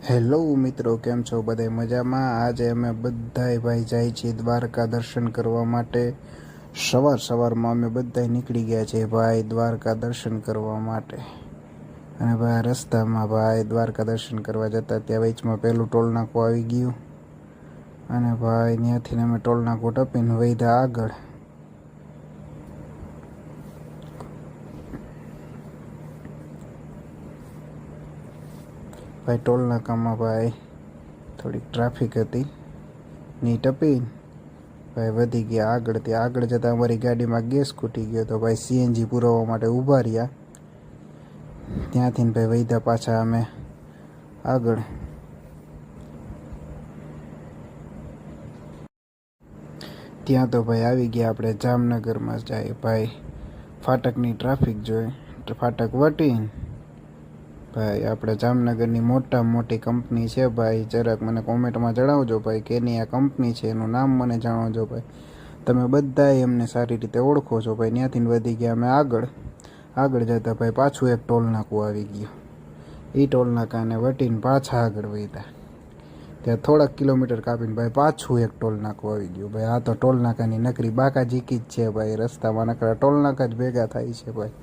Hello મિત્રો, કેમ છો? બધા મજામાં? આજે અમે બધાય ભાઈ જાય છીએ દ્વારકા દર્શન કરવા માટે. સવારમાં અમે બધા નીકળી ગયા છીએ ભાઈ દ્વારકા દર્શન કરવા માટે. અને ભાઈ રસ્તામાં ભાઈ દ્વારકા દર્શન કરવા જતા ત્યાં વચમાં પહેલું ટોલ નાકું આવી ગયું. અને ભાઈ ત્યાંથી અમે ટોલ નાકું ટપીને વૈધા આગળ. ભાઈ ટોલ નાકામાં ભાઈ થોડીક ટ્રાફિક હતી, ની ટપી ભાઈ વધી ગયા આગળ. ત્યાં આગળ જતાં અમારી ગાડીમાં ગેસ ખૂટી ગયો તો ભાઈ સીએનજી પુરાવવા માટે ઊભા રહ્યા. ત્યાંથી ભાઈ વૈધા પાછા અમે આગળ. ત્યાં તો ભાઈ આવી ગયા આપણે જામનગરમાં જાય ભાઈ. ફાટકની ટ્રાફિક જોઈ, ફાટક વટીને ભાઈ આપણે જામનગરની મોટી કંપની છે ભાઈ. જરાક મને કોમેન્ટમાં જણાવજો ભાઈ કેની આ કંપની છે, એનું નામ મને જણાવજો ભાઈ. તમે બધાય એમને સારી રીતે ઓળખો છો ભાઈ. ત્યાંથી વધી ગયા અમે આગળ જતા ભાઈ પાછું એક ટોલ નાકું આવી ગયું. એ ટોલ નાકાને વટીને પાછા આગળ વધ્યા. ત્યાં થોડાક કિલોમીટર કાપીને ભાઈ પાછું એક ટોલ નાકું આવી ગયું ભાઈ. આ તો ટોલ નાકાની નકરી બાકાજીકી જ છે ભાઈ. રસ્તામાં નકરા ટોલ નાકા જ ભેગા થાય છે ભાઈ.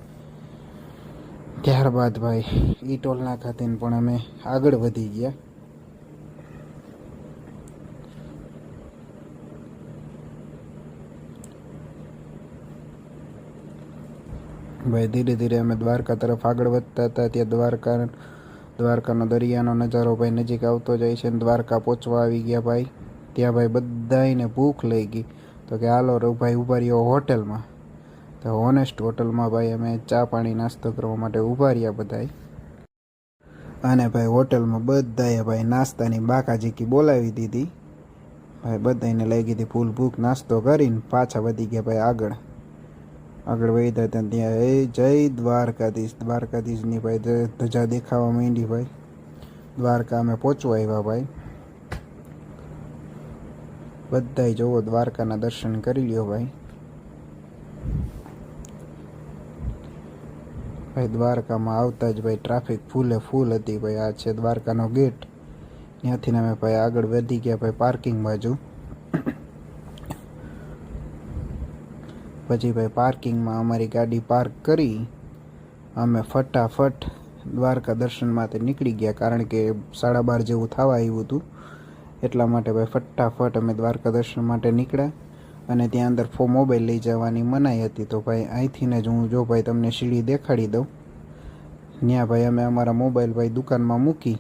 ત્યારબાદ ભાઈ એ ટોલ નાકાથી પણ અમે આગળ વધી ગયા. ભાઈ ધીરે ધીરે અમે દ્વારકા તરફ આગળ વધતા હતા. ત્યાં દ્વારકાનો દરિયાનો નજારો ભાઈ નજીક આવતો જાય છે. દ્વારકા પહોંચવા આવી ગયા ભાઈ. ત્યાં ભાઈ બધાને ભૂખ લઈ ગઈ તો કે હાલો ભાઈ ઊભા રહ્યો હોટલમાં. તો હોનેસ્ટ હોટલમાં ભાઈ અમે ચા પાણી નાસ્તો કરવા માટે ઊભા રહ્યા બધાય. અને ભાઈ હોટલમાં બધાએ ભાઈ નાસ્તાની બાકાજીકી બોલાવી દીધી ભાઈ. બધાને લઈ ગઈ ફૂલ ભૂખ. નાસ્તો કરીને પાછા વધી ગયા ભાઈ આગળ વધ્યા ત્યાં એ જય દ્વારકાધીશની ભાઈ ધજા દેખાવા માંડી ભાઈ. દ્વારકા અમે પહોંચવા આવ્યા ભાઈ. બધાય જોવો દ્વારકાના દર્શન કરી લ્યો ભાઈ. ભાઈ દ્વારકામાં આવતા જ ભાઈ ટ્રાફિક ફૂલ હતી ભાઈ. આ છે દ્વારકાનો ગેટ. ત્યાંથી અમે ભાઈ આગળ વધી ગયા ભાઈ પાર્કિંગ બાજુ. પછી ભાઈ પાર્કિંગમાં અમારી ગાડી પાર્ક કરી અમે ફટાફટ દ્વારકા દર્શન માટે નીકળી ગયા. કારણ કે 12:30 જેવું થવા આવ્યું હતું, એટલા માટે ભાઈ ફટાફટ અમે દ્વારકા દર્શન માટે નીકળ્યા. અને ત્યાં અંદર મોબાઈલ લઈ જવાની મનાઈ હતી. તો ભાઈ અહીંથી જ હું જો ભાઈ તમને સીડી દેખાડી દઉં. ત્યાં ભાઈ અમે અમારા મોબાઈલ ભાઈ દુકાનમાં મૂકી